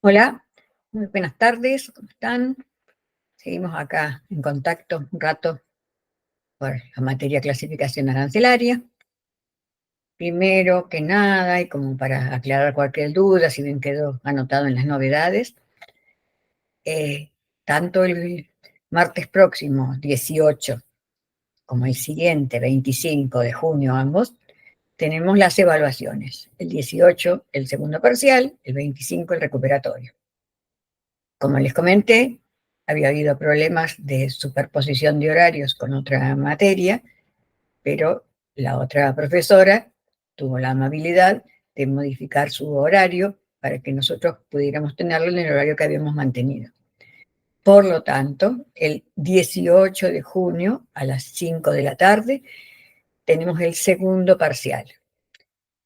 Hola, muy buenas tardes, ¿cómo están? Seguimos acá en contacto un rato por la materia clasificación arancelaria. Primero que nada, y como para aclarar cualquier duda, si bien quedó anotado en las novedades, eh, tanto el martes próximo, 18, como el siguiente, 25 de junio, ambos, tenemos las evaluaciones. El 18, el segundo parcial, el 25, el recuperatorio. Como les comenté, había habido problemas de superposición de horarios con otra materia, pero la otra profesora tuvo la amabilidad de modificar su horario para que nosotros pudiéramos tenerlo en el horario que habíamos mantenido. Por lo tanto, el 18 de junio a las 5 de la tarde tenemos el segundo parcial.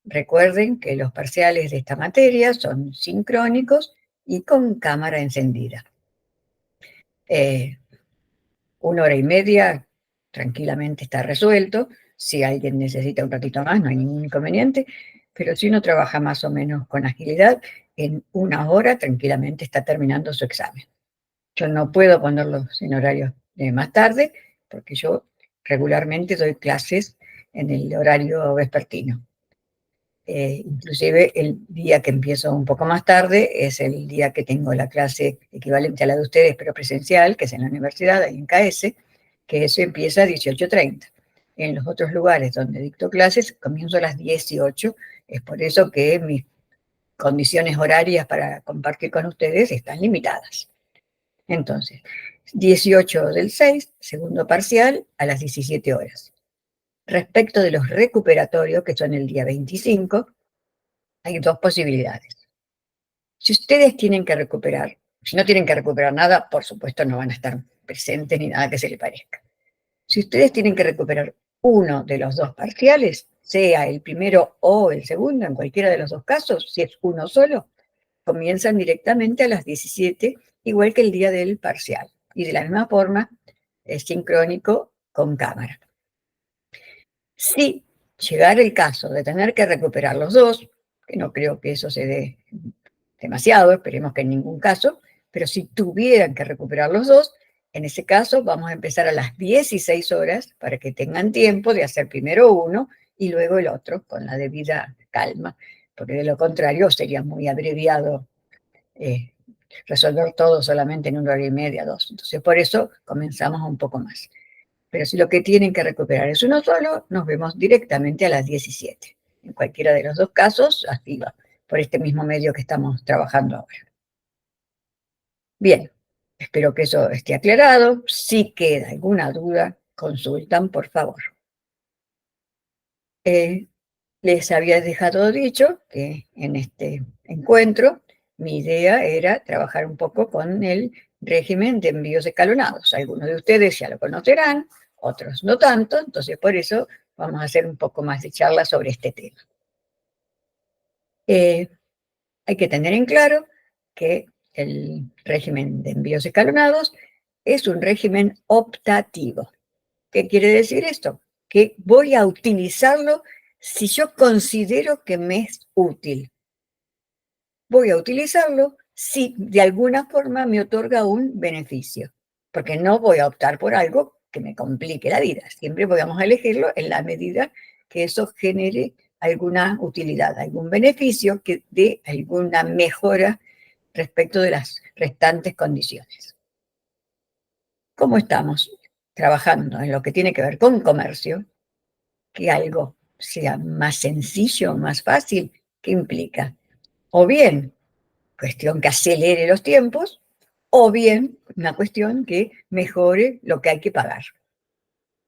Recuerden que los parciales de esta materia son sincrónicos y con cámara encendida. 1 hora y media tranquilamente está resuelto. Si alguien necesita un ratito más, no hay ningún inconveniente, pero si uno trabaja más o menos con agilidad, en 1 hora tranquilamente está terminando su examen. Yo no puedo ponerlos en horario de más tarde, porque yo regularmente doy clases en el horario vespertino. Inclusive el día que empiezo un poco más tarde es el día que tengo la clase equivalente a la de ustedes, pero presencial, que es en la universidad, ahí en KS, que eso empieza a 18:30. En los otros lugares donde dicto clases comienzo a las 18, es por eso que mis condiciones horarias para compartir con ustedes están limitadas. Entonces, 18 del 6, segundo parcial, a las 17 horas. Respecto de los recuperatorios, que son el día 25, hay dos posibilidades. Si ustedes tienen que recuperar, si no tienen que recuperar nada, por supuesto no van a estar presentes ni nada que se le parezca. Si ustedes tienen que recuperar uno de los dos parciales, sea el primero o el segundo, en cualquiera de los dos casos, si es uno solo, comienzan directamente a las 17, igual que el día del parcial. Y de la misma forma, es sincrónico con cámara. Si llegara el caso de tener que recuperar los dos, que no creo que eso se dé demasiado, esperemos que en ningún caso, pero si tuvieran que recuperar los dos, en ese caso vamos a empezar a las 16 horas para que tengan tiempo de hacer primero uno y luego el otro con la debida calma, porque de lo contrario sería muy abreviado resolver todo solamente en 1 hora y media, 2. Entonces por eso comenzamos un poco más. Pero si lo que tienen que recuperar es uno solo, nos vemos directamente a las 17. En cualquiera de los dos casos, activa, por este mismo medio que estamos trabajando ahora. Bien, espero que eso esté aclarado. Si queda alguna duda, consultan, por favor. Les había dejado dicho que en este encuentro mi idea era trabajar un poco con el régimen de envíos escalonados. Algunos de ustedes ya lo conocerán, otros no tanto, entonces por eso vamos a hacer un poco más de charla sobre este tema. Hay que tener en claro que el régimen de envíos escalonados es un régimen optativo. ¿Qué quiere decir esto? Que voy a utilizarlo si yo considero que me es útil. Voy a utilizarlo si de alguna forma me otorga un beneficio, porque no voy a optar por algo que me complique la vida. Siempre vamos a elegirlo en la medida que eso genere alguna utilidad, algún beneficio que dé alguna mejora respecto de las restantes condiciones. ¿Cómo estamos trabajando en lo que tiene que ver con comercio? Que algo sea más sencillo, más fácil, ¿qué implica? O bien, cuestión que acelere los tiempos, o bien una cuestión que mejore lo que hay que pagar.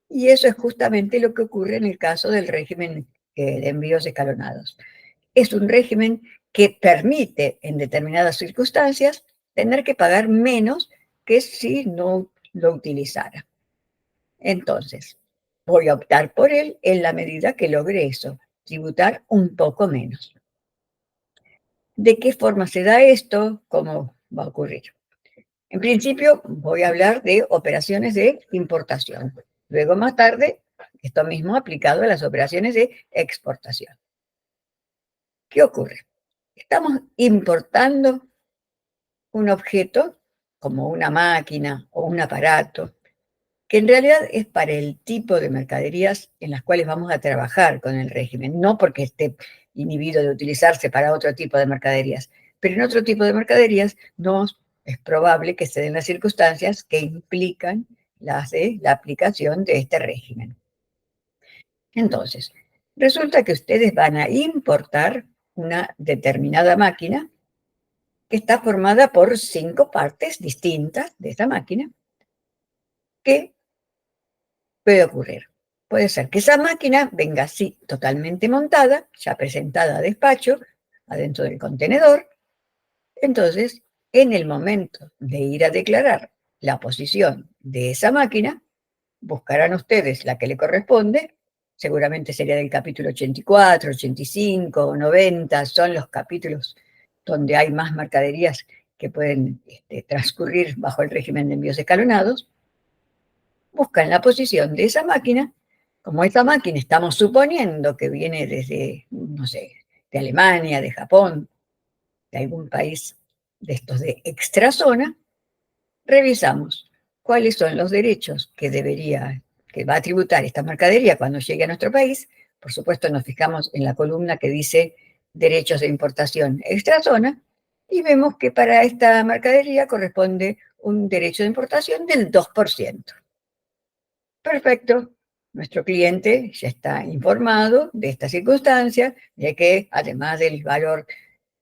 Y eso es justamente lo que ocurre en el caso del régimen de envíos escalonados. Es un régimen que permite, en determinadas circunstancias, tener que pagar menos que si no lo utilizara. Entonces, voy a optar por él en la medida que logre eso, tributar un poco menos. ¿De qué forma se da esto? ¿Cómo va a ocurrir? En principio, voy a hablar de operaciones de importación. Luego, más tarde, esto mismo aplicado a las operaciones de exportación. ¿Qué ocurre? Estamos importando un objeto, como una máquina o un aparato, que en realidad es para el tipo de mercaderías en las cuales vamos a trabajar con el régimen, no porque esté inhibido de utilizarse para otro tipo de mercaderías, pero en otro tipo de mercaderías no es probable que se den las circunstancias que implican las de la aplicación de este régimen. Entonces, resulta que ustedes van a importar una determinada máquina que está formada por 5 partes distintas de esta máquina. ¿Qué puede ocurrir? Puede ser que esa máquina venga así totalmente montada, ya presentada a despacho, adentro del contenedor. Entonces, en el momento de ir a declarar la posición de esa máquina, buscarán ustedes la que le corresponde, seguramente sería del capítulo 84, 85 o 90, son los capítulos donde hay más mercaderías que pueden transcurrir bajo el régimen de envíos escalonados. Buscan la posición de esa máquina. Como esa máquina estamos suponiendo que viene desde, no sé, de Alemania, de Japón, de algún país de estos de extrazona, revisamos cuáles son los derechos que va a tributar esta mercadería cuando llegue a nuestro país. Por supuesto, nos fijamos en la columna que dice derechos de importación extrazona y vemos que para esta mercadería corresponde un derecho de importación del 2%. Perfecto. Nuestro cliente ya está informado de esta circunstancia, de que además del valor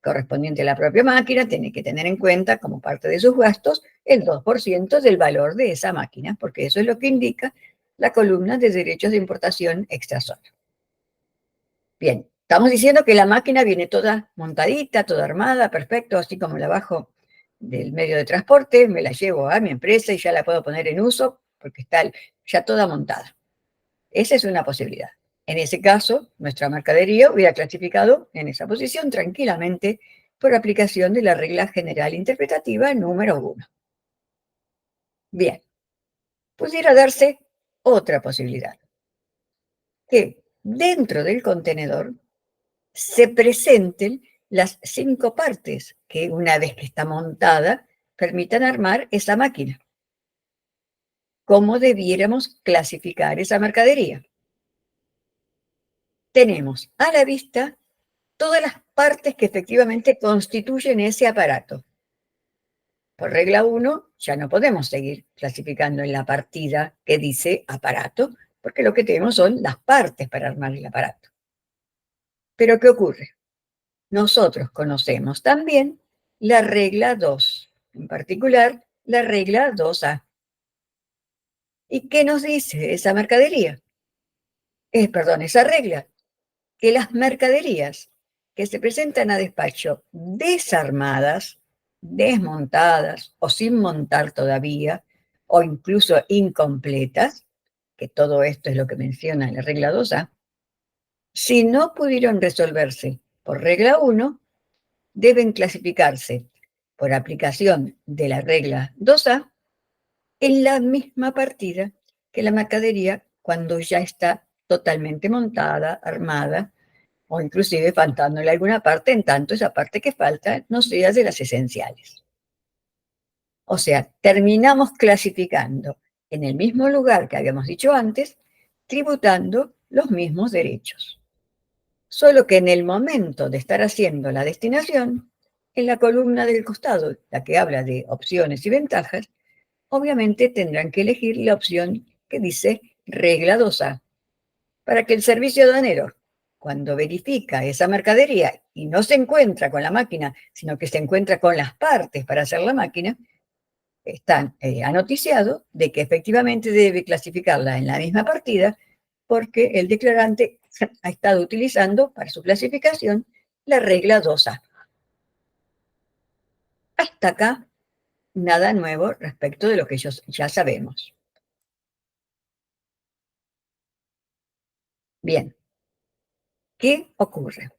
correspondiente a la propia máquina, tiene que tener en cuenta como parte de sus gastos el 2% del valor de esa máquina, porque eso es lo que indica la columna de derechos de importación extrazona. Bien, estamos diciendo que la máquina viene toda montadita, toda armada, perfecto, así como la bajo del medio de transporte, me la llevo a mi empresa y ya la puedo poner en uso porque está ya toda montada. Esa es una posibilidad. En ese caso, nuestra mercadería hubiera clasificado en esa posición tranquilamente por aplicación de la regla general interpretativa número 1. Bien, pudiera darse otra posibilidad, que dentro del contenedor se presenten las 5 partes que una vez que está montada permitan armar esa máquina. ¿Cómo debiéramos clasificar esa mercadería? Tenemos a la vista todas las partes que efectivamente constituyen ese aparato. Por regla 1, ya no podemos seguir clasificando en la partida que dice aparato, porque lo que tenemos son las partes para armar el aparato. Pero ¿qué ocurre? Nosotros conocemos también la regla 2, en particular la regla 2A. ¿Y qué nos dice esa mercadería? Perdón, esa regla, que las mercaderías que se presentan a despacho desarmadas, desmontadas o sin montar todavía, o incluso incompletas, que todo esto es lo que menciona la regla 2A, si no pudieron resolverse por regla 1, deben clasificarse por aplicación de la regla 2A en la misma partida que la mercadería cuando ya está totalmente montada, armada, o inclusive faltándole alguna parte, en tanto esa parte que falta no sea de las esenciales. O sea, terminamos clasificando en el mismo lugar que habíamos dicho antes, tributando los mismos derechos. Solo que en el momento de estar haciendo la destinación, en la columna del costado, la que habla de opciones y ventajas, obviamente tendrán que elegir la opción que dice regla 2A, para que el servicio aduanero, cuando verifica esa mercadería y no se encuentra con la máquina, sino que se encuentra con las partes para hacer la máquina, están anoticiados de que efectivamente debe clasificarla en la misma partida porque el declarante ha estado utilizando para su clasificación la regla 2A. Hasta acá, nada nuevo respecto de lo que ya sabemos. Bien, ¿qué ocurre?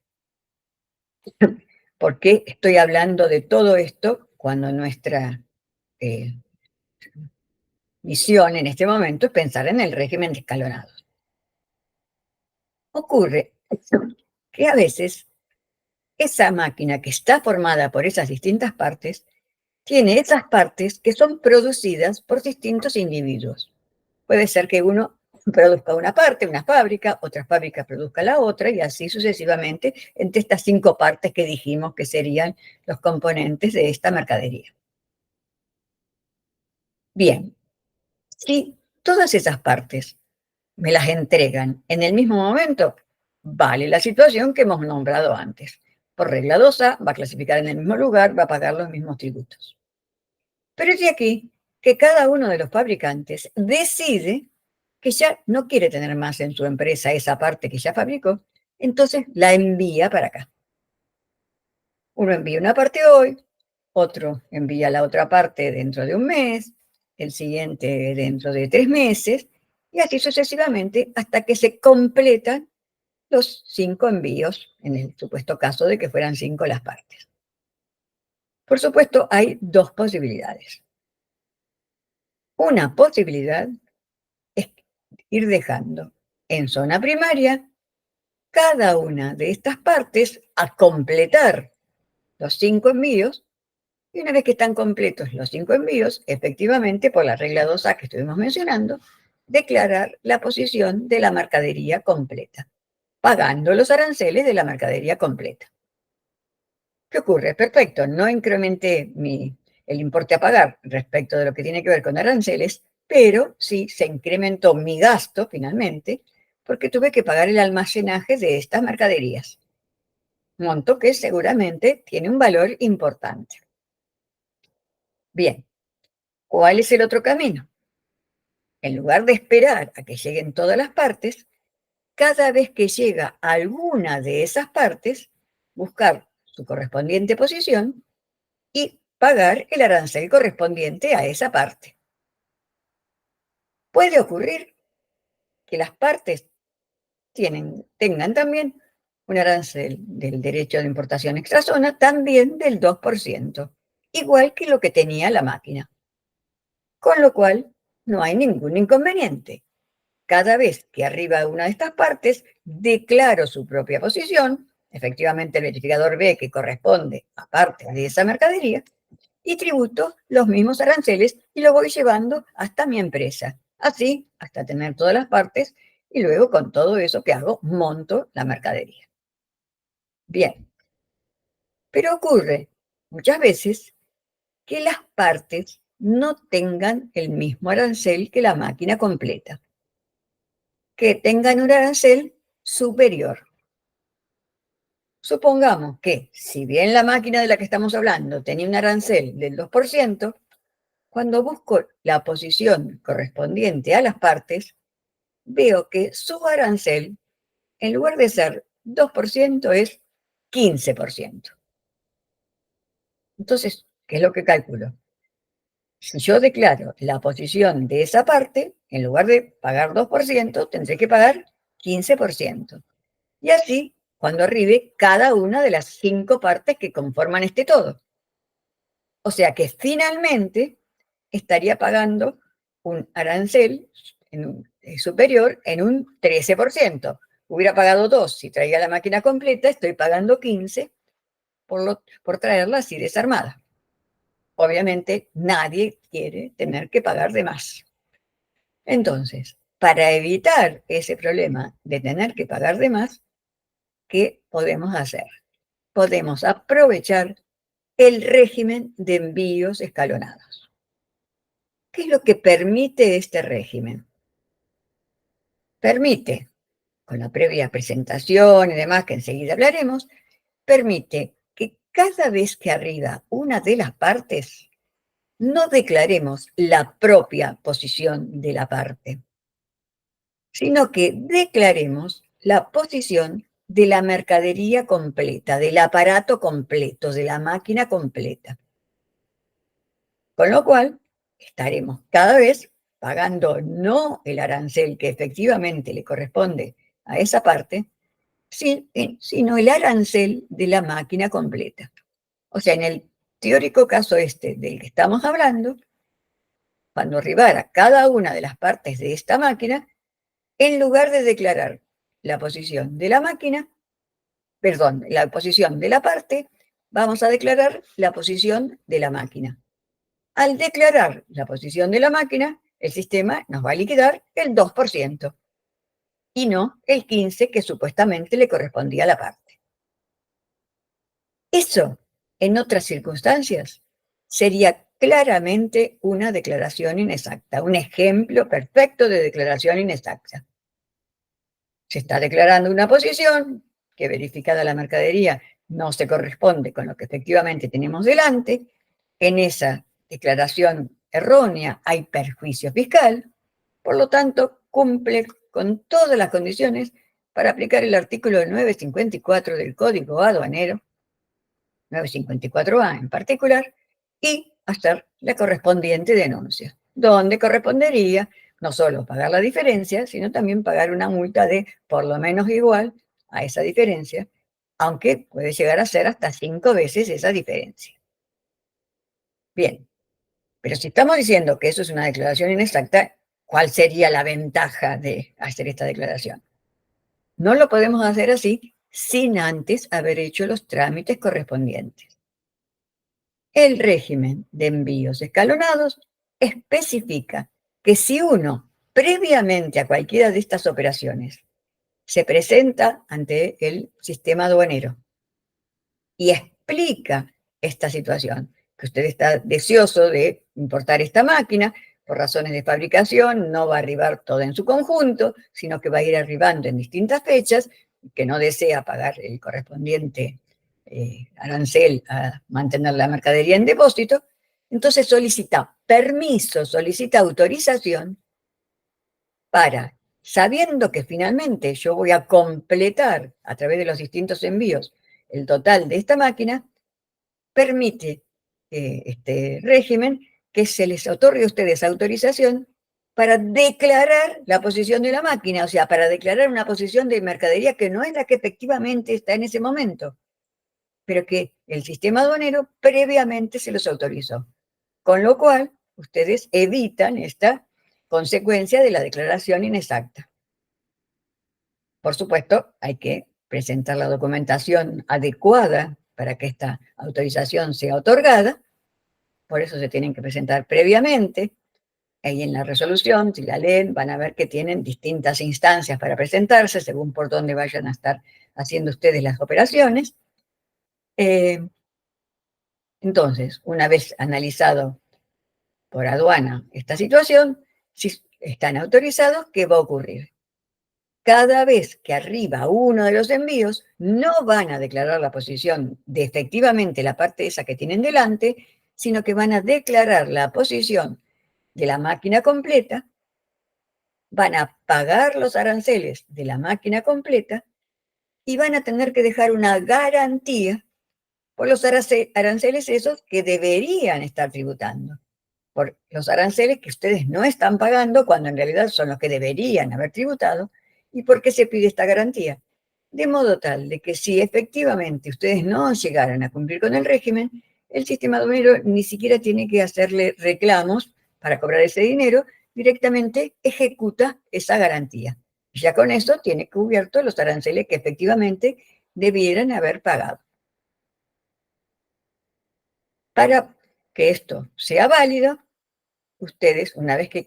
¿Por qué estoy hablando de todo esto cuando nuestra eh, misión en este momento es pensar en el régimen de escalonados? Ocurre que a veces esa máquina que está formada por esas distintas partes, tiene esas partes que son producidas por distintos individuos. Puede ser que uno produzca una parte, una fábrica, otra fábrica produzca la otra y así sucesivamente entre estas 5 partes que dijimos que serían los componentes de esta mercadería. Bien, si todas esas partes me las entregan en el mismo momento, vale la situación que hemos nombrado antes. Por regla 2A, va a clasificar en el mismo lugar, va a pagar los mismos tributos. Pero es de aquí que cada uno de los fabricantes decide que ya no quiere tener más en su empresa esa parte que ya fabricó, entonces la envía para acá. Uno envía una parte hoy, otro envía la otra parte dentro de un mes, el siguiente dentro de 3 meses, y así sucesivamente hasta que se completan los 5 envíos, en el supuesto caso de que fueran 5 las partes. Por supuesto, hay 2 posibilidades. Una posibilidad es ir dejando en zona primaria cada una de estas partes a completar los 5 envíos, y una vez que están completos los 5 envíos, efectivamente, por la regla 2A que estuvimos mencionando, declarar la posición de la mercadería completa, pagando los aranceles de la mercadería completa. ¿Qué ocurre? Perfecto, no incrementé el importe a pagar respecto de lo que tiene que ver con aranceles, pero sí se incrementó mi gasto finalmente, porque tuve que pagar el almacenaje de estas mercaderías, monto que seguramente tiene un valor importante. Bien, ¿cuál es el otro camino? En lugar de esperar a que lleguen todas las partes, cada vez que llega alguna de esas partes, buscar su correspondiente posición y pagar el arancel correspondiente a esa parte. Puede ocurrir que las partes tengan también un arancel del derecho de importación extrazona también del 2%, igual que lo que tenía la máquina. Con lo cual, no hay ningún inconveniente. Cada vez que arriba una de estas partes, declaro su propia posición, efectivamente el verificador ve que corresponde a parte de esa mercadería, y tributo los mismos aranceles y lo voy llevando hasta mi empresa. Así, hasta tener todas las partes y luego con todo eso que hago, monto la mercadería. Bien, pero ocurre muchas veces que las partes no tengan el mismo arancel que la máquina completa, que tengan un arancel superior. Supongamos que, si bien la máquina de la que estamos hablando tenía un arancel del 2%, cuando busco la posición correspondiente a las partes, veo que su arancel, en lugar de ser 2%, es 15%. Entonces, ¿qué es lo que calculo? Si yo declaro la posición de esa parte, en lugar de pagar 2%, tendré que pagar 15%. Y así, cuando arribe cada una de las 5 partes que conforman este todo. O sea que finalmente estaría pagando un arancel superior en un 13%. Hubiera pagado 2 si traía la máquina completa, estoy pagando 15 por traerla así desarmada. Obviamente nadie quiere tener que pagar de más. Entonces, para evitar ese problema de tener que pagar de más, ¿qué podemos hacer? Podemos aprovechar el régimen de envíos escalonados. ¿Qué es lo que permite este régimen? Permite, con la previa presentación y demás que enseguida hablaremos, permite que cada vez que arriba una de las partes, no declaremos la propia posición de la parte, sino que declaremos la posición de la mercadería completa, del aparato completo, de la máquina completa. Con lo cual, estaremos cada vez pagando no el arancel que efectivamente le corresponde a esa parte, sino el arancel de la máquina completa. O sea, en el teórico caso este del que estamos hablando, cuando arribara cada una de las partes de esta máquina, en lugar de declarar la posición de la máquina, perdón, la posición de la parte, vamos a declarar la posición de la máquina. Al declarar la posición de la máquina, el sistema nos va a liquidar el 2% y no el 15% que supuestamente le correspondía a la parte. Eso, en otras circunstancias, sería claramente una declaración inexacta, un ejemplo perfecto de declaración inexacta. Se está declarando una posición que, verificada la mercadería, no se corresponde con lo que efectivamente tenemos delante. En esa declaración errónea hay perjuicio fiscal, por lo tanto, cumple con todas las condiciones para aplicar el artículo 954 del Código Aduanero, 954A en particular, y hacer la correspondiente denuncia, donde correspondería no solo pagar la diferencia, sino también pagar una multa de por lo menos igual a esa diferencia, aunque puede llegar a ser hasta 5 veces esa diferencia. Bien, pero si estamos diciendo que eso es una declaración inexacta, ¿cuál sería la ventaja de hacer esta declaración? No lo podemos hacer así sin antes haber hecho los trámites correspondientes. El régimen de envíos escalonados especifica que si uno, previamente a cualquiera de estas operaciones, se presenta ante el sistema aduanero y explica esta situación, que usted está deseoso de importar esta máquina, por razones de fabricación, no va a arribar toda en su conjunto, sino que va a ir arribando en distintas fechas, que no desea pagar el correspondiente arancel a mantener la mercadería en depósito, entonces solicita permiso, solicita autorización para, sabiendo que finalmente yo voy a completar a través de los distintos envíos el total de esta máquina, permite este régimen que se les otorgue a ustedes autorización para declarar la posición de la máquina, o sea, para declarar una posición de mercadería que no es la que efectivamente está en ese momento, pero que el sistema aduanero previamente se los autorizó. Con lo cual, ustedes evitan esta consecuencia de la declaración inexacta. Por supuesto, hay que presentar la documentación adecuada para que esta autorización sea otorgada. Por eso se tienen que presentar previamente. Ahí en la resolución, si la leen, van a ver que tienen distintas instancias para presentarse, según por dónde vayan a estar haciendo ustedes las operaciones. Entonces, una vez analizado por aduana esta situación, si están autorizados, ¿qué va a ocurrir? Cada vez que arriba uno de los envíos, no van a declarar la posición de efectivamente la parte esa que tienen delante, sino que van a declarar la posición de la máquina completa, van a pagar los aranceles de la máquina completa y van a tener que dejar una garantía por los aranceles esos que deberían estar tributando, por los aranceles que ustedes no están pagando cuando en realidad son los que deberían haber tributado. ¿Y por qué se pide esta garantía? De modo tal de que si efectivamente ustedes no llegaran a cumplir con el régimen, el sistema aduanero ni siquiera tiene que hacerle reclamos para cobrar ese dinero, directamente ejecuta esa garantía. Ya con eso tiene cubiertos los aranceles que efectivamente debieran haber pagado. Para que esto sea válido, ustedes, una vez que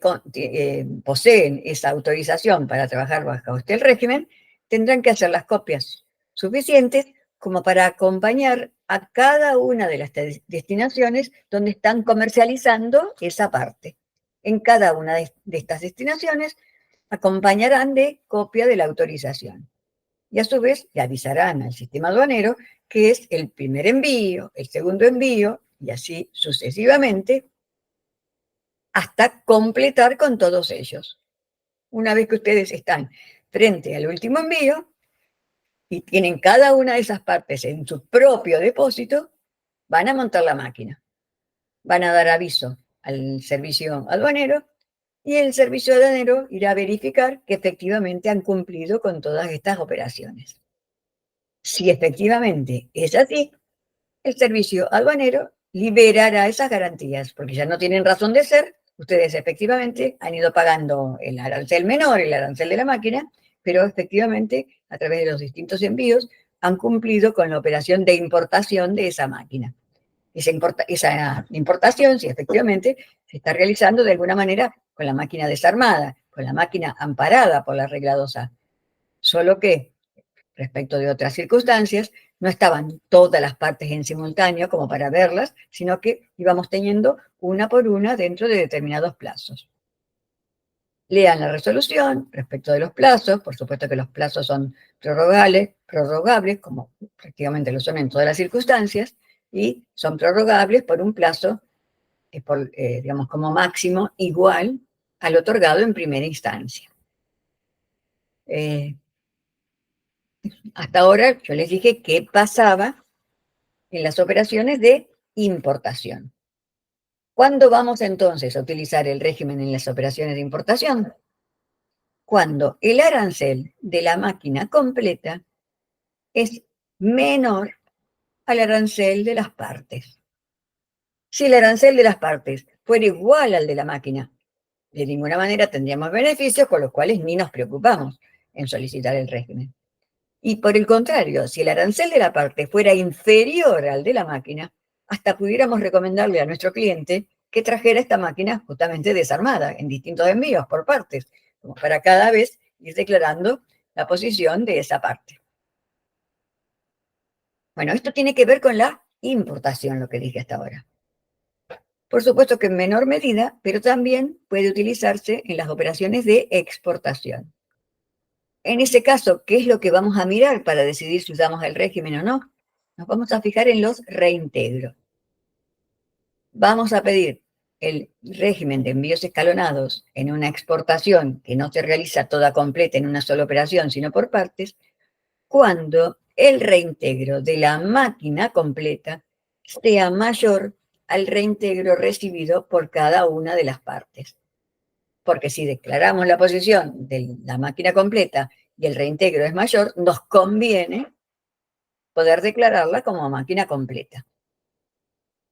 poseen esa autorización para trabajar bajo este régimen, tendrán que hacer las copias suficientes como para acompañar a cada una de las destinaciones donde están comercializando esa parte. En cada una de estas destinaciones acompañarán de copia de la autorización. Y a su vez le avisarán al sistema aduanero que es el primer envío, el segundo envío, y así sucesivamente, hasta completar con todos ellos. Una vez que ustedes están frente al último envío y tienen cada una de esas partes en su propio depósito, van a montar la máquina, van a dar aviso al servicio aduanero y el servicio aduanero irá a verificar que efectivamente han cumplido con todas estas operaciones. Si efectivamente es así, el servicio aduanero liberará esas garantías, porque ya no tienen razón de ser. Ustedes efectivamente han ido pagando el arancel menor, el arancel de la máquina, pero efectivamente a través de los distintos envíos han cumplido con la operación de importación de esa máquina. Esa importación, sí, efectivamente, se está realizando de alguna manera con la máquina desarmada, con la máquina amparada por la regla 2A. Solo que, respecto de otras circunstancias, no estaban todas las partes en simultáneo como para verlas, sino que íbamos teniendo una por una dentro de determinados plazos. Lean la resolución respecto de los plazos, por supuesto que los plazos son prorrogables, como prácticamente lo son en todas las circunstancias, y son prorrogables por un plazo, digamos, como máximo igual al otorgado en primera instancia. Hasta ahora yo les dije qué pasaba en las operaciones de importación. ¿Cuándo vamos entonces a utilizar el régimen en las operaciones de importación? Cuando el arancel de la máquina completa es menor al arancel de las partes. Si el arancel de las partes fuera igual al de la máquina, de ninguna manera tendríamos beneficios, con los cuales ni nos preocupamos en solicitar el régimen. Y por el contrario, si el arancel de la parte fuera inferior al de la máquina, hasta pudiéramos recomendarle a nuestro cliente que trajera esta máquina justamente desarmada, en distintos envíos por partes, como para cada vez ir declarando la posición de esa parte. Bueno, esto tiene que ver con la importación, lo que dije hasta ahora. Por supuesto que en menor medida, pero también puede utilizarse en las operaciones de exportación. En ese caso, ¿qué es lo que vamos a mirar para decidir si usamos el régimen o no? Nos vamos a fijar en los reintegros. Vamos a pedir el régimen de envíos escalonados en una exportación que no se realiza toda completa en una sola operación, sino por partes, cuando el reintegro de la máquina completa sea mayor al reintegro recibido por cada una de las partes. Porque si declaramos la posición de la máquina completa y el reintegro es mayor, nos conviene poder declararla como máquina completa.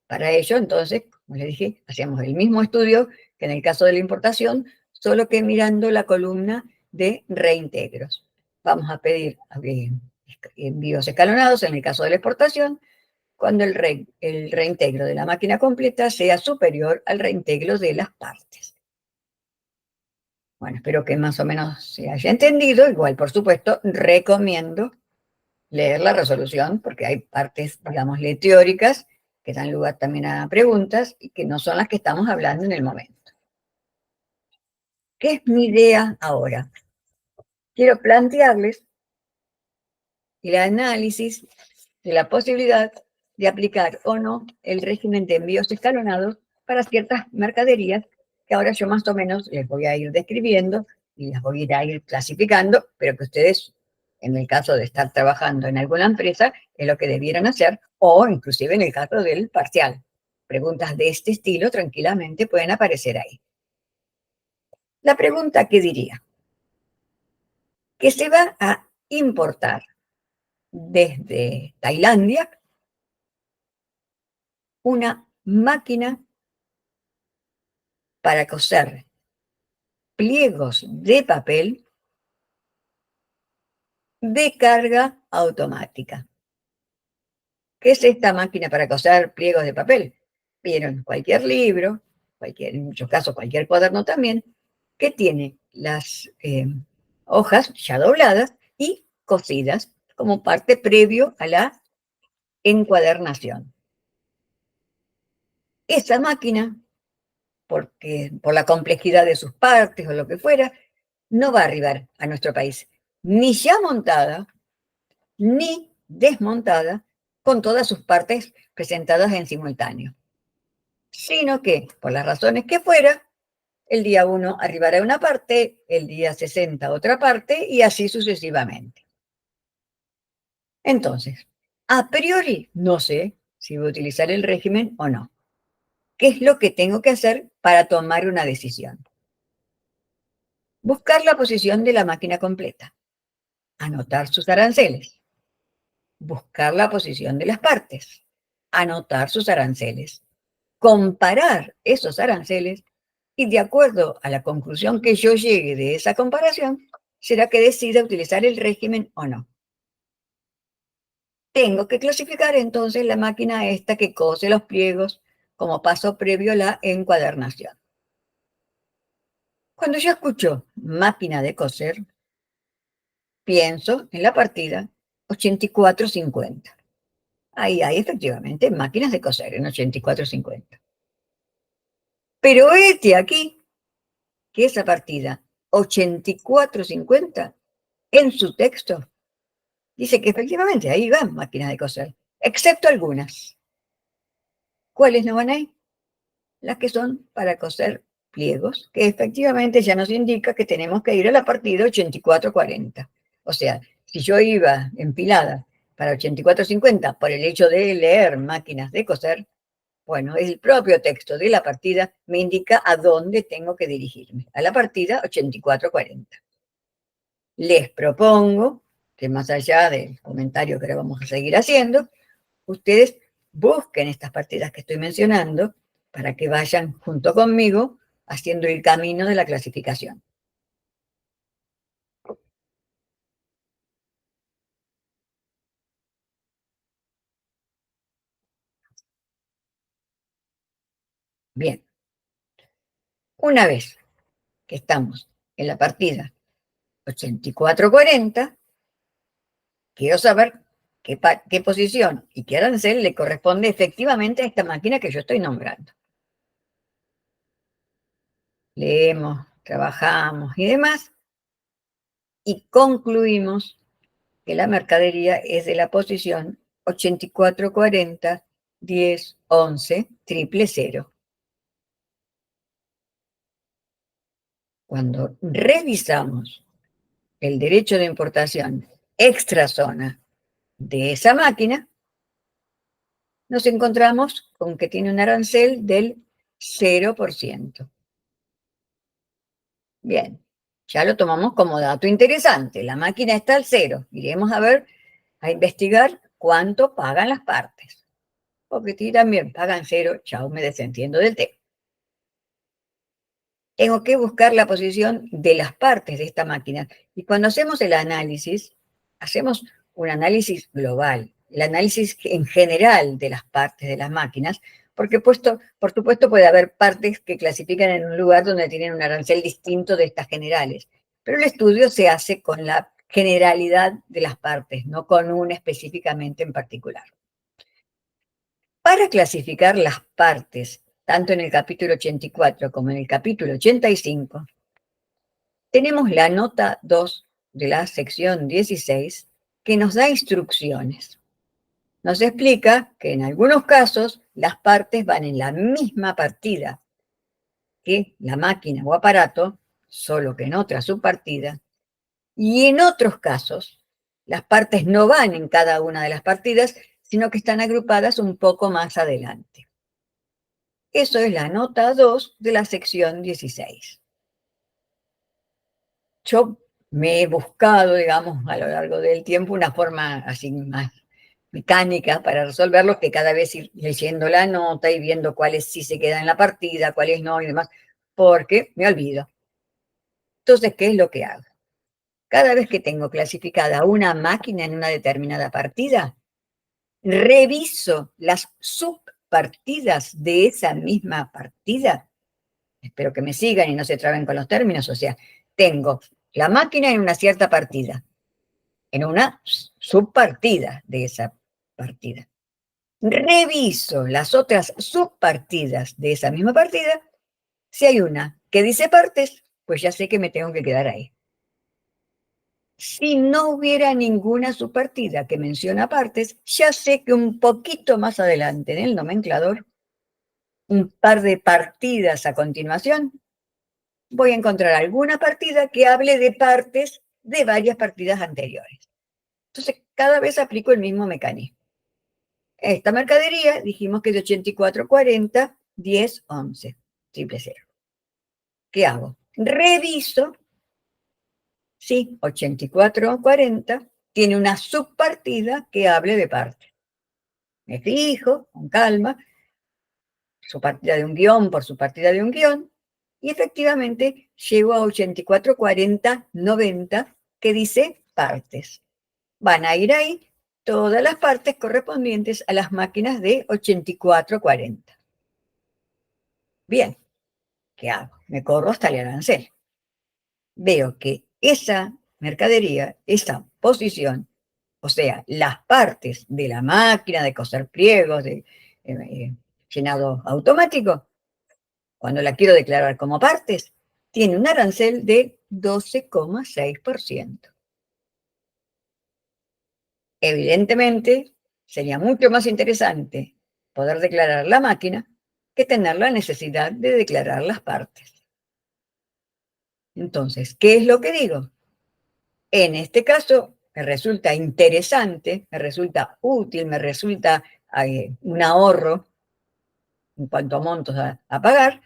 Para ello, entonces, como les dije, hacíamos el mismo estudio que en el caso de la importación, solo que mirando la columna de reintegros. Vamos a pedir envíos escalonados en el caso de la exportación, cuando el reintegro de la máquina completa sea superior al reintegro de las partes. Bueno, espero que más o menos se haya entendido. Igual, por supuesto, recomiendo leer la resolución, porque hay partes, digámosle, teóricas, que dan lugar también a preguntas y que no son las que estamos hablando en el momento. ¿Qué es mi idea ahora? Quiero plantearles el análisis de la posibilidad de aplicar o no el régimen de envíos escalonados para ciertas mercaderías que ahora yo más o menos les voy a ir describiendo y las voy a ir clasificando, pero que ustedes, en el caso de estar trabajando en alguna empresa, es lo que debieran hacer, o inclusive en el caso del parcial. Preguntas de este estilo tranquilamente pueden aparecer ahí. La pregunta que diría, que se va a importar desde Tailandia una máquina para coser pliegos de papel de carga automática. ¿Qué es esta máquina para coser pliegos de papel? Vieron cualquier libro, en muchos casos cualquier cuaderno también, que tiene las hojas ya dobladas y cosidas como parte previo a la encuadernación. Esa máquina, porque por la complejidad de sus partes o lo que fuera, no va a arribar a nuestro país, ni ya montada, ni desmontada, con todas sus partes presentadas en simultáneo, sino que, por las razones que fuera, el día 1 arribará una parte, el día 60 otra parte, y así sucesivamente. Entonces, a priori, no sé si voy a utilizar el régimen o no. ¿Qué es lo que tengo que hacer para tomar una decisión? Buscar la posición de la máquina completa, anotar sus aranceles, buscar la posición de las partes, anotar sus aranceles, comparar esos aranceles y de acuerdo a la conclusión que yo llegue de esa comparación, será que decida utilizar el régimen o no. tengo que clasificar entonces la máquina esta que cose los pliegos como paso previo a la encuadernación. Cuando yo escucho máquina de coser, pienso en la partida 8450. Ahí hay efectivamente máquinas de coser en 8450. Pero aquí que esa partida 8450 en su texto dice que efectivamente ahí van máquinas de coser, excepto algunas. ¿Cuáles no van ahí? Las que son para coser pliegos, que efectivamente ya nos indica que tenemos que ir a la partida 8440. O sea, si yo iba empilada para 8450 por el hecho de leer máquinas de coser, bueno, el propio texto de la partida me indica a dónde tengo que dirigirme, a la partida 8440. Les propongo que más allá del comentario que ahora vamos a seguir haciendo, ustedes busquen estas partidas que estoy mencionando para que vayan junto conmigo haciendo el camino de la clasificación. Bien, una vez que estamos en la partida 8440, quiero saber qué posición y qué arancel le corresponde efectivamente a esta máquina que yo estoy nombrando. Leemos, trabajamos y demás, y concluimos que la mercadería es de la posición 8440, 10, 11, 000. Cuando revisamos el derecho de importación extra zona de esa máquina, nos encontramos con que tiene un arancel del 0%. Bien, ya lo tomamos como dato interesante. La máquina está al 0. Iremos a ver, a investigar cuánto pagan las partes. Porque si también pagan 0, chao, me desentiendo del tema. Tengo que buscar la posición de las partes de esta máquina. Y cuando hacemos el análisis, hacemos un análisis global, el análisis en general de las partes de las máquinas, porque por supuesto puede haber partes que clasifican en un lugar donde tienen un arancel distinto de estas generales, pero el estudio se hace con la generalidad de las partes, no con una específicamente en particular. Para clasificar las partes, tanto en el capítulo 84 como en el capítulo 85, tenemos la nota 2 de la sección 16 que nos da instrucciones. Nos explica que en algunos casos las partes van en la misma partida que la máquina o aparato, solo que en otra subpartida, y en otros casos las partes no van en cada una de las partidas, sino que están agrupadas un poco más adelante. Eso es la nota 2 de la sección 16. Yo me he buscado, digamos, a lo largo del tiempo una forma así más mecánica para resolverlo, que cada vez ir leyendo la nota y viendo cuáles sí se quedan en la partida, cuáles no y demás, porque me olvido. Entonces, ¿qué es lo que hago? Cada vez que tengo clasificada una máquina en una determinada partida, reviso las subpartidas de esa misma partida. Espero que me sigan y no se traben con los términos. O sea, tengo la máquina en una cierta partida, en una subpartida de esa partida. Reviso las otras subpartidas de esa misma partida. Si hay una que dice partes, pues ya sé que me tengo que quedar ahí. Si no hubiera ninguna subpartida que menciona partes, ya sé que un poquito más adelante en el nomenclador, un par de partidas a continuación, voy a encontrar alguna partida que hable de partes de varias partidas anteriores. Entonces, cada vez aplico el mismo mecanismo. Esta mercadería dijimos que es de 8440, 10, 11, 000. ¿Qué hago? Reviso, sí, 8440 tiene una subpartida que hable de partes. Me fijo, con calma, su partida de un guión por su partida de un guión, y efectivamente llego a 8440, 90, que dice partes. Van a ir ahí todas las partes correspondientes a las máquinas de 8440. Bien, ¿qué hago? Me corro hasta el arancel. Veo que esa mercadería, esa posición, o sea, las partes de la máquina de coser pliegos, de llenado automático, cuando la quiero declarar como partes, tiene un arancel de 12,6%. Evidentemente, sería mucho más interesante poder declarar la máquina que tener la necesidad de declarar las partes. Entonces, ¿qué es lo que digo? En este caso, me resulta interesante, me resulta útil, me resulta un ahorro en cuanto a montos a pagar,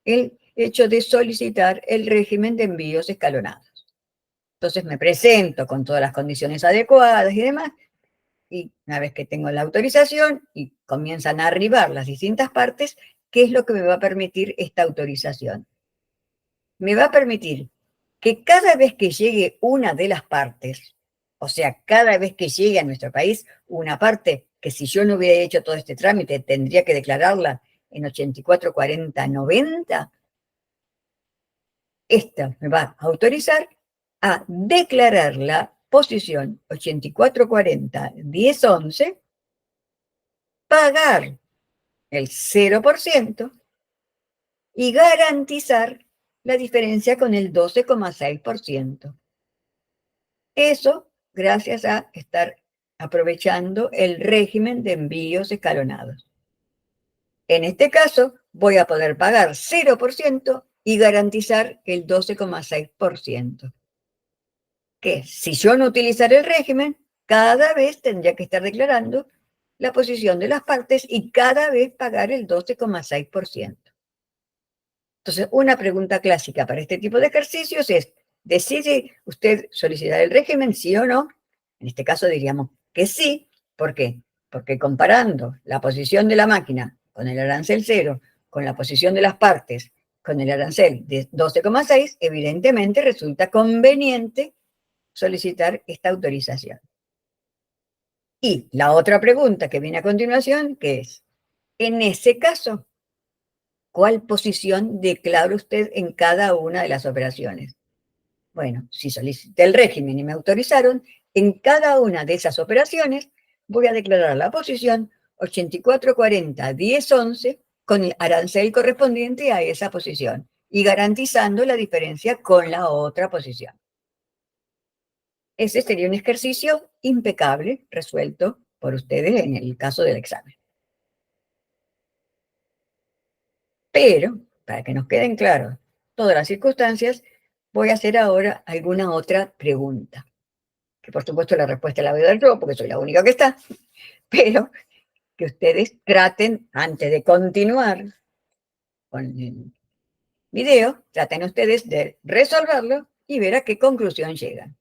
el hecho de solicitar el régimen de envíos escalonados. Entonces me presento con todas las condiciones adecuadas y demás, y una vez que tengo la autorización y comienzan a arribar las distintas partes, ¿qué es lo que me va a permitir esta autorización? Me va a permitir que cada vez que llegue una de las partes, o sea, cada vez que llegue a nuestro país una parte que si yo no hubiera hecho todo este trámite tendría que declararla en 844090, esta me va a autorizar a declarar la posición 84401011, pagar el 0% y garantizar la diferencia con el 12,6%. Eso gracias a estar aprovechando el régimen de envíos escalonados. En este caso, voy a poder pagar 0% y garantizar el 12,6%. Que si yo no utilizara el régimen, cada vez tendría que estar declarando la posición de las partes y cada vez pagar el 12,6%. Entonces, una pregunta clásica para este tipo de ejercicios es, ¿decide usted solicitar el régimen, sí o no? En este caso diríamos que sí. ¿Por qué? Porque comparando la posición de la máquina con el arancel cero, con la posición de las partes, con el arancel de 12,6, evidentemente resulta conveniente solicitar esta autorización. Y la otra pregunta que viene a continuación, que es, en ese caso, ¿cuál posición declara usted en cada una de las operaciones? Bueno, si solicité el régimen y me autorizaron, en cada una de esas operaciones voy a declarar la posición 84401011 con el arancel correspondiente a esa posición y garantizando la diferencia con la otra posición. Ese sería un ejercicio impecable resuelto por ustedes en el caso del examen. Pero, para que nos queden claras todas las circunstancias, voy a hacer ahora alguna otra pregunta. Que por supuesto la respuesta la voy a dar yo, porque soy la única que está, pero que ustedes traten, antes de continuar con el video, traten ustedes de resolverlo y ver a qué conclusión llegan.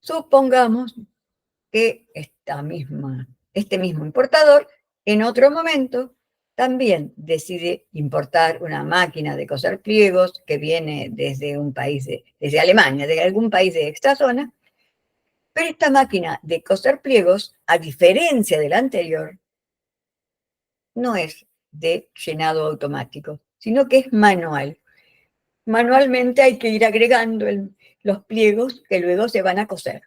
Supongamos que este mismo importador en otro momento también decide importar una máquina de coser pliegos que viene desde un país, desde Alemania, de algún país de esta zona, pero esta máquina de coser pliegos, a diferencia de la anterior, no es de llenado automático, sino que es manual. Manualmente hay que ir agregando los pliegos que luego se van a coser.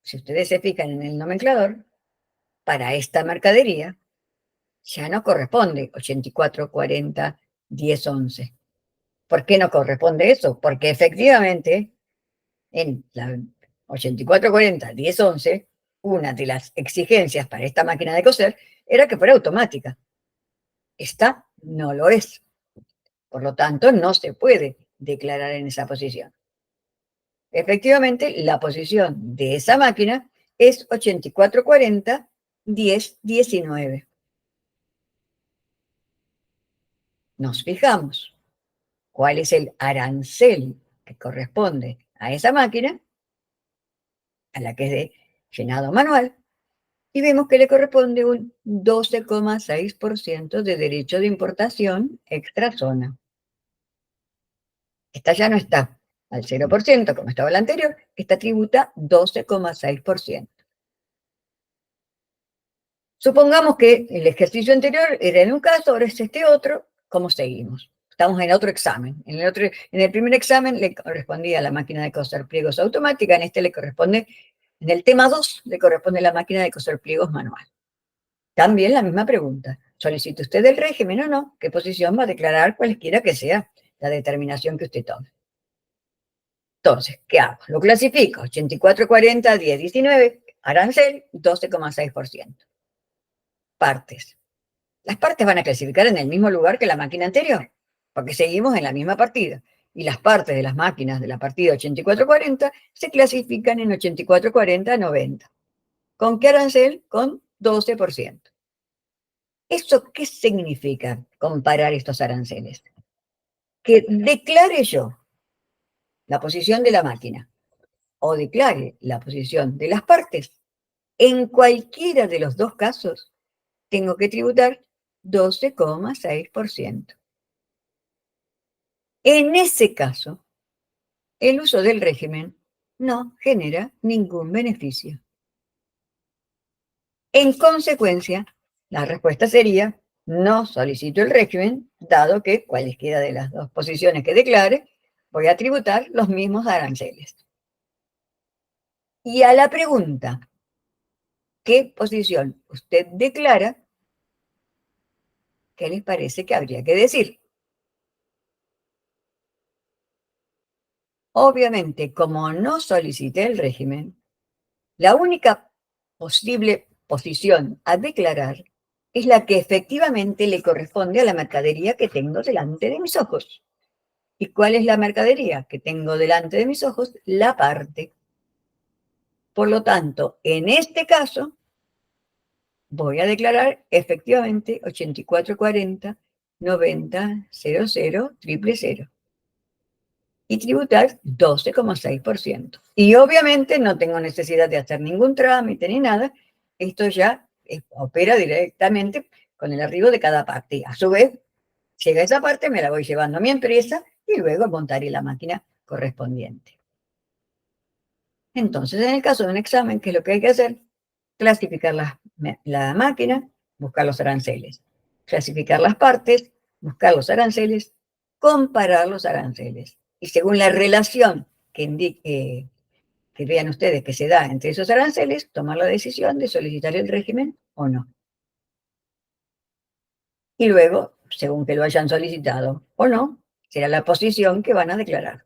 Si ustedes se fijan en el nomenclador, para esta mercadería ya no corresponde 84401011. ¿Por qué no corresponde eso? Porque efectivamente en la 84401011, una de las exigencias para esta máquina de coser era que fuera automática. Esta no lo es. Por lo tanto, no se puede declarar en esa posición. Efectivamente, la posición de esa máquina es 84401019. Nos fijamos cuál es el arancel que corresponde a esa máquina, a la que es de llenado manual, y vemos que le corresponde un 12,6% de derecho de importación extra zona. Esta ya no está al 0%, como estaba la anterior, esta tributa 12,6%. Supongamos que el ejercicio anterior era en un caso, ahora es este otro, ¿cómo seguimos? Estamos en otro examen. En el primer examen le correspondía a la máquina de coser pliegos automática, en este le corresponde, en el tema 2, le corresponde a la máquina de coser pliegos manual. También la misma pregunta. ¿Solicita usted el régimen o no? ¿Qué posición va a declarar cualquiera que sea la determinación que usted tome? Entonces, ¿qué hago? Lo clasifico. 84, 40, 10, 19. Arancel, 12,6%. Partes. Las partes van a clasificar en el mismo lugar que la máquina anterior, porque seguimos en la misma partida. Y las partes de las máquinas de la partida 8440 se clasifican en 8440-90. ¿Con qué arancel? Con 12%. ¿Eso qué significa comparar estos aranceles? Que declare yo la posición de la máquina o declare la posición de las partes. En cualquiera de los dos casos, tengo que tributar 12,6%. En ese caso, el uso del régimen no genera ningún beneficio. En consecuencia, la respuesta sería: no solicito el régimen, dado que cualquiera de las dos posiciones que declare, voy a tributar los mismos aranceles. Y a la pregunta, ¿qué posición usted declara? ¿Qué les parece que habría que decir? Obviamente, como no solicité el régimen, la única posible posición a declarar es la que efectivamente le corresponde a la mercadería que tengo delante de mis ojos. ¿Y cuál es la mercadería que tengo delante de mis ojos? La parte. Por lo tanto, en este caso, voy a declarar efectivamente 8440 90 00 000 y tributar 12,6%. Y obviamente no tengo necesidad de hacer ningún trámite ni nada. Esto ya opera directamente con el arribo de cada parte. A su vez, llega esa parte, me la voy llevando a mi empresa y luego montaré la máquina correspondiente. Entonces, en el caso de un examen, ¿qué es lo que hay que hacer? Clasificar la máquina, buscar los aranceles. Clasificar las partes, buscar los aranceles, comparar los aranceles. Y según la relación que indique, que vean ustedes que se da entre esos aranceles, tomar la decisión de solicitar el régimen o no. Y luego, según que lo hayan solicitado o no, será la posición que van a declarar.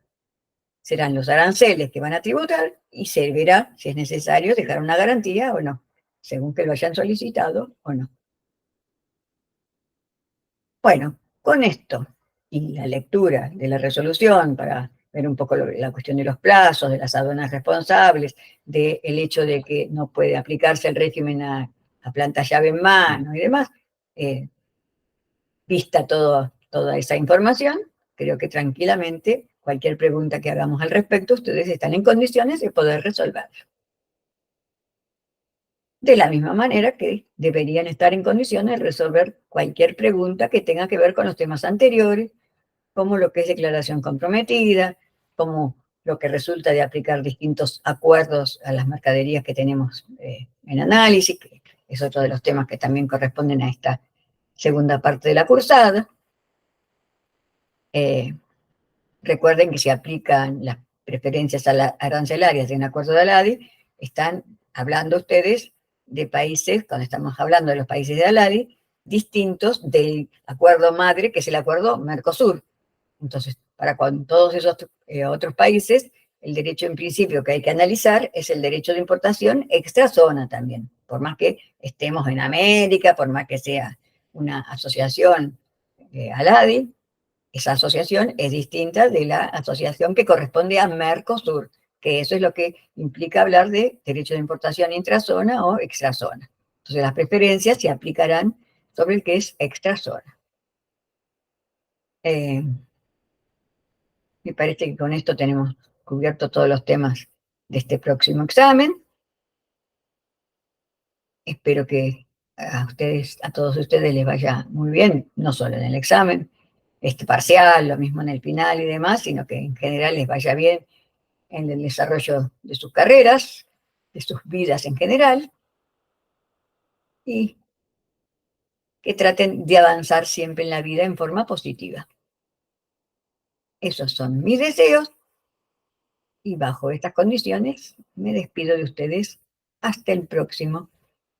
Serán los aranceles que van a tributar y se verá si es necesario dejar una garantía o no, según que lo hayan solicitado o no. Bueno, con esto y la lectura de la resolución para ver un poco la cuestión de los plazos, de las aduanas responsables, del hecho de que no puede aplicarse el régimen a planta llave en mano y demás, vista toda esa información, creo que tranquilamente cualquier pregunta que hagamos al respecto, ustedes están en condiciones de poder resolverla. De la misma manera que deberían estar en condiciones de resolver cualquier pregunta que tenga que ver con los temas anteriores, como lo que es declaración comprometida, como lo que resulta de aplicar distintos acuerdos a las mercaderías que tenemos en análisis, que es otro de los temas que también corresponden a esta segunda parte de la cursada. Recuerden que se aplican las preferencias arancelarias de un acuerdo de ALADI, están hablando ustedes de países, cuando estamos hablando de los países de ALADI, distintos del acuerdo madre, que es el acuerdo Mercosur. Entonces, para con todos esos otros países, el derecho en principio que hay que analizar es el derecho de importación extrazona también, por más que estemos en América, por más que sea una asociación ALADI, esa asociación es distinta de la asociación que corresponde a Mercosur, que eso es lo que implica hablar de derecho de importación intrazona o extrazona. Entonces las preferencias se aplicarán sobre el que es extrazona. Me parece que con esto tenemos cubierto todos los temas de este próximo examen. Espero que a todos ustedes les vaya muy bien, no solo en el examen, parcial, lo mismo en el final y demás, sino que en general les vaya bien en el desarrollo de sus carreras, de sus vidas en general, y que traten de avanzar siempre en la vida en forma positiva. Esos son mis deseos y bajo estas condiciones me despido de ustedes hasta el próximo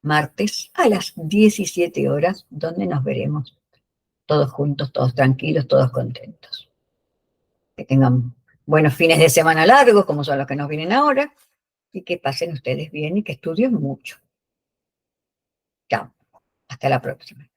martes a las 17 horas, donde nos veremos todos juntos, todos tranquilos, todos contentos. Que tengan buenos fines de semana largos, como son los que nos vienen ahora, y que pasen ustedes bien y que estudien mucho. Chao, hasta la próxima.